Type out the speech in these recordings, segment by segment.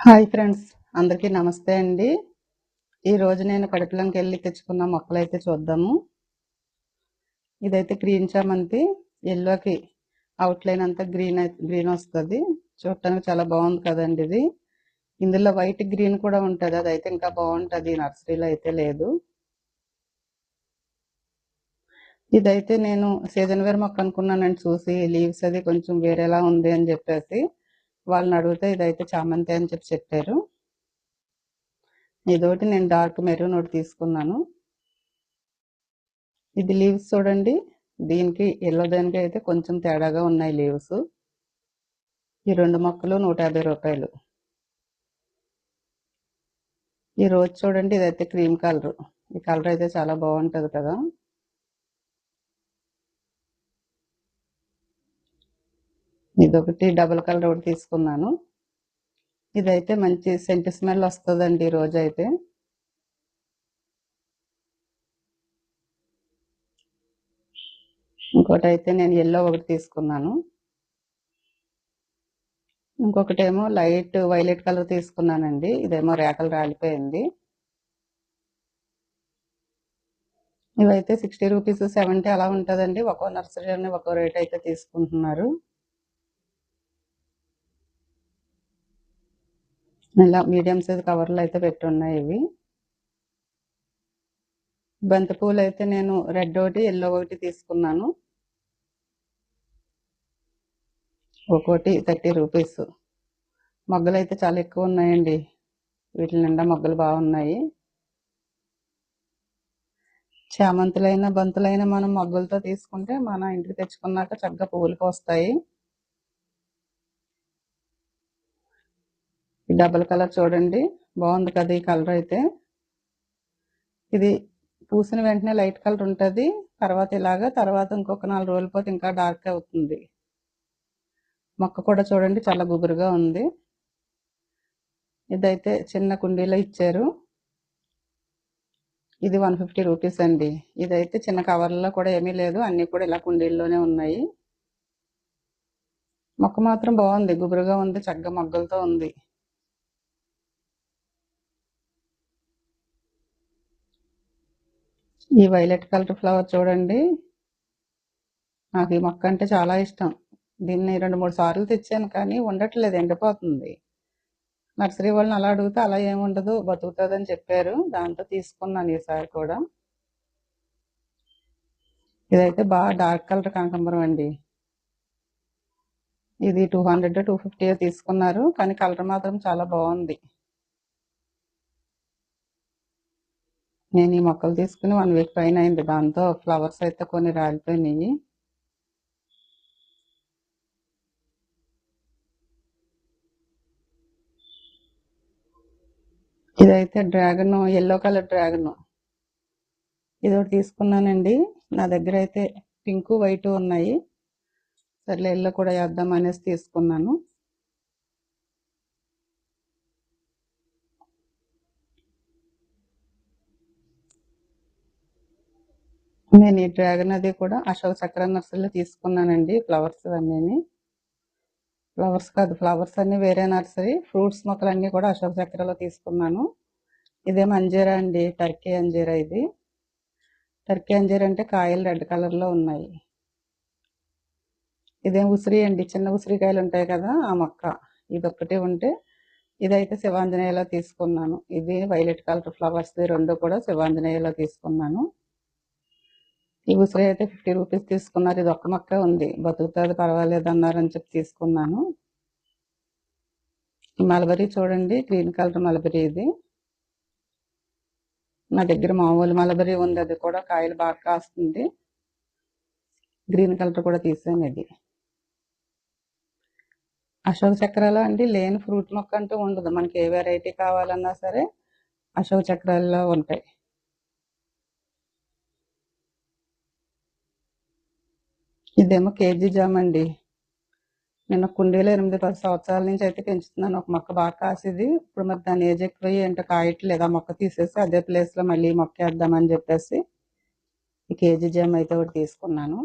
Hi friends, అందరికీ నమస్తే అండి. ఈరోజు నేను కడుపులంకి వెళ్ళి తెచ్చుకున్న మొక్కలైతే చూద్దాము. ఇదైతే గ్రీన్ చామంతి, ఎల్లోకి అవుట్లైన్ అంతా గ్రీన్ వస్తుంది. చూడటానికి చాలా బాగుంది కదండి ఇది. ఇందులో వైట్ గ్రీన్ కూడా ఉంటుంది, అదైతే ఇంకా బాగుంటుంది. నర్సరీలో అయితే లేదు. ఇదైతే నేను సీజన్ వేర్ మొక్క అనుకున్నానండి. చూసి లీవ్స్ అది కొంచెం వేరేలా ఉంది అని చెప్పేసి వాళ్ళని అడిగితే ఇదైతే చామంతి అని చెప్పారు. ఇదొకటి నేను డార్క్ మెరూన్ ఒకటి తీసుకున్నాను. ఇది లీవ్స్ చూడండి, దీనికి ఎల్లో దానికి అయితే కొంచెం తేడాగా ఉన్నాయి లీవ్స్. ఈ రెండు మొక్కలు 150 రూపాయలు. ఈ రోజు చూడండి, ఇదైతే క్రీమ్ కలర్. ఈ కలర్ అయితే చాలా బాగుంటుంది కదా. ఇదొకటి డబుల్ కలర్ ఒకటి తీసుకున్నాను. ఇదైతే మంచి సెంట్ స్మెల్ వస్తుందండి ఈ రోజు అయితే. ఇంకోటి అయితే నేను ఎల్లో ఒకటి తీసుకున్నాను. ఇంకొకటేమో లైట్ వైలెట్ కలర్ తీసుకున్నానండి. ఇదేమో రేకలు రాలిపోయింది. ఇవైతే 60 రూపీస్ 70 అలా ఉంటుందండి. ఒక్కో నర్సరీలోనే ఒక్కో రేట్ అయితే తీసుకుంటున్నారు. ఇలా మీడియం సైజ్ కవర్లు అయితే పెట్టున్నాయి ఇవి. బంతి పూలు అయితే నేను రెడ్ ఒకటి ఎల్లో ఒకటి తీసుకున్నాను. ఒక్కోటి 30 రూపీస్. మొగ్గలు అయితే చాలా ఎక్కువ ఉన్నాయండి. వీటి నిండా మొగ్గలు బాగున్నాయి. చామంతులైనా బంతులైనా మనం మొగ్గలతో తీసుకుంటే మన ఇంటికి తెచ్చుకున్నాక చక్కగా పువ్వులు వస్తాయి. ఈ డబుల్ కలర్ చూడండి, బాగుంది కదా ఈ కలర్ అయితే. ఇది పూసిన వెంటనే లైట్ కలర్ ఉంటుంది, తర్వాత ఇంకొక 4 రోజుల పోతే ఇంకా డార్క్ అవుతుంది. మొక్క కూడా చూడండి చాలా గుబురుగా ఉంది. ఇదైతే చిన్న కుండీలో ఇచ్చారు. ఇది 150 రూపీస్ అండి. ఇదైతే చిన్న కవర్లో కూడా ఏమీ లేదు, అన్ని కూడా ఇలా కుండీల్లోనే ఉన్నాయి. మొక్క మాత్రం బాగుంది, గుబురుగా ఉంది, చక్కగా మొగ్గలతో ఉంది. ఈ వైలెట్ కలర్ ఫ్లవర్ చూడండి, నాకు ఈ మొక్క అంటే చాలా ఇష్టం. దీన్ని 2-3 సార్లు తెచ్చాను కానీ ఉండట్లేదు, ఎండిపోతుంది. నర్సరీ వాళ్ళని అలా అడిగితే అలా ఏముండదు, బతుకుతుందని చెప్పారు. దాంతో తీసుకున్నాను ఈసారి కూడా. ఇదైతే బాగా డార్క్ కలర్ కనకాంబరం అండి. ఇది 200-250 తీసుకున్నారు, కానీ కలర్ మాత్రం చాలా బాగుంది. నేను ఈ మొక్కలు తీసుకుని 1 వీక్ పైన అయింది. దాంతో ఫ్లవర్స్ అయితే కొన్ని రాలిపోయినాయి. ఇదైతే డ్రాగన్, ఎల్లో కలర్ డ్రాగన్. ఇది ఒకటి తీసుకున్నానండి. నా దగ్గర అయితే పింక్ వైట్ ఉన్నాయి. సర్లే ఎల్లో కూడా వేద్దాం అనేసి తీసుకున్నాను. నేను ఈ డ్రాగన్ అది కూడా అశోక్ చక్ర నర్సరీలో తీసుకున్నానండి. ఫ్లవర్స్ అన్నీ, ఫ్లవర్స్ కాదు, ఫ్లవర్స్ అన్ని వేరే నర్సరీ. ఫ్రూట్స్ మొక్కలన్నీ కూడా అశోక్ చక్రలో తీసుకున్నాను. ఇదేమో అంజీరా అండి, టర్కీ అంజీరా. ఇది టర్కీ అంజీరా అంటే కాయలు రెడ్ కలర్లో ఉన్నాయి. ఇదేం ఉసిరి అండి, చిన్న ఉసిరికాయలు ఉంటాయి కదా ఆ మొక్క. ఇది ఒక్కటే ఉంటే, ఇదైతే శివాంజనేయలో తీసుకున్నాను. ఇది వైలెట్ కలర్ ఫ్లవర్స్, రెండు కూడా శివాంజనేయలో తీసుకున్నాను. ఈ ఉసిరి అయితే 50 రూపీస్ తీసుకున్నారు. ఇది ఒక్క మొక్క ఉంది, బతుకుతుంది, పర్వాలేదు అన్నారని చెప్పి తీసుకున్నాను. ఈ మలబరీ చూడండి, గ్రీన్ కలర్ మలబరీ. ఇది నా దగ్గర మామూలు మలబరీ ఉంది, అది కూడా కాయలు బాగా కాస్తుంది. గ్రీన్ కలర్ కూడా తీసాను. ఇది అశోక చక్రాలు అండి, లేని ఫ్రూట్ మొక్క అంటూ ఉండదు. మనకి ఏ వెరైటీ కావాలన్నా సరే అశోక చక్రాల్లో ఉంటాయి. ఇదేమో కేజీ జామ్ అండి. నేను కుండీలో 8-10 సంవత్సరాల నుంచి అయితే పెంచుతున్నాను. ఒక మొక్క బాగా కాసేది. ఇప్పుడు మరి దాని ఏజ్ ఎక్కువ ఏంటో కాయట్లేదు. ఆ మొక్క తీసేసి అదే ప్లేస్లో మళ్ళీ మొక్క వేద్దామని చెప్పేసి ఈ కేజీ జామ్ అయితే ఒకటి తీసుకున్నాను.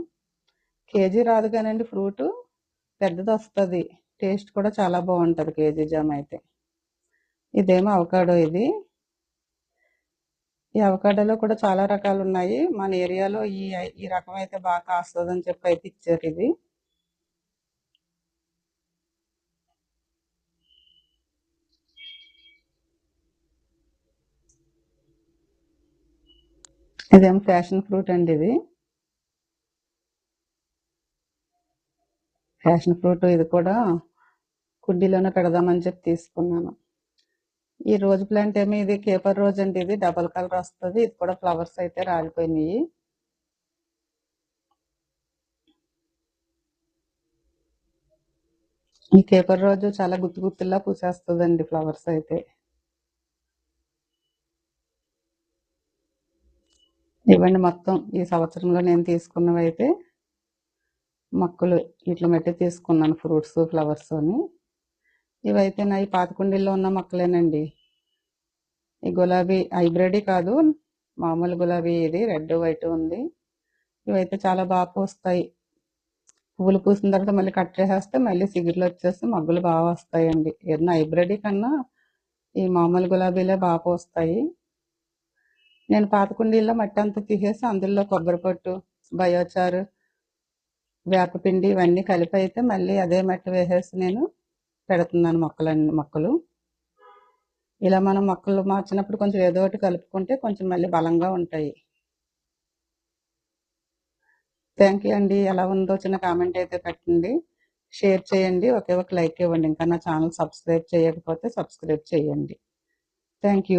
కేజీ రాదు కానండి, ఫ్రూట్ పెద్దది వస్తుంది. టేస్ట్ కూడా చాలా బాగుంటుంది కేజీ జామ్ అయితే. ఇదేమో అవకాడో. ఈ అవకాడోలో కూడా చాలా రకాలు ఉన్నాయి. మన ఏరియాలో ఈ రకం అయితే బాగా కాస్తుందని చెప్పి అయితే ఇచ్చారు ఇది. ఇదేమో ఫ్యాషన్ ఫ్రూట్ అండి. ఇది ఫ్యాషన్ ఫ్రూట్. ఇది కూడా కుండీలోనే పెడదామని చెప్పి తీసుకున్నాను. ఈ రోజ్ ప్లాంట్ ఏమో ఇది కేపర్ రోజ్ అండి. ఇది డబల్ కలర్ వస్తుంది. ఇది కూడా ఫ్లవర్స్ అయితే రాలిపోయినాయి. ఈ కేపర్ రోజు చాలా గుత్తు గుత్తుల్లా పూసేస్తుందండి ఫ్లవర్స్ అయితే. ఇవ్వండి మొత్తం ఈ సంవత్సరంలో నేను తీసుకున్నవి అయితే మొక్కలు ఇట్లా మట్టి తీసుకున్నాను, ఫ్రూట్స్ ఫ్లవర్స్ అని. ఇవైతే నా ఈ పాత కుండీల్లో ఉన్న మొక్కలేనండి. ఈ గులాబీ హైబ్రిడ్ కాదు, మామూలు గులాబీ. ఇది రెడ్ వైట్ ఉంది. ఇవైతే చాలా బాగా పూస్తాయి. పువ్వులు పూసిన తర్వాత మళ్ళీ కట్ చేసేస్తే మళ్ళీ సిగురులు వచ్చేసి మొగ్గలు బాగా వస్తాయండి. ఏదైనా హైబ్రిడ్ కన్నా ఈ మామూలు గులాబీలే బాగా పూస్తాయి. నేను పాత కుండీల్లో మట్టి అంతా తీసేసి అందులో కొబ్బరి పొట్టు, బయోచారు, వేపపిండి ఇవన్నీ కలిపి అయితే మళ్ళీ అదే మట్టి వేసేసి నేను పెడుతున్నాను మొక్కలు. ఇలా మనం మొక్కలు మార్చినప్పుడు కొంచెం ఏదో ఒకటి కలుపుకుంటే కొంచెం మళ్ళీ బలంగా ఉంటాయి. థ్యాంక్ యూ అండి. ఎలా ఉందో చిన్న కామెంట్ అయితే పెట్టండి, షేర్ చేయండి, ఒకే ఒక లైక్ ఇవ్వండి. ఇంకా నా ఛానల్ సబ్స్క్రైబ్ చేయకపోతే సబ్స్క్రైబ్ చేయండి. Thank you.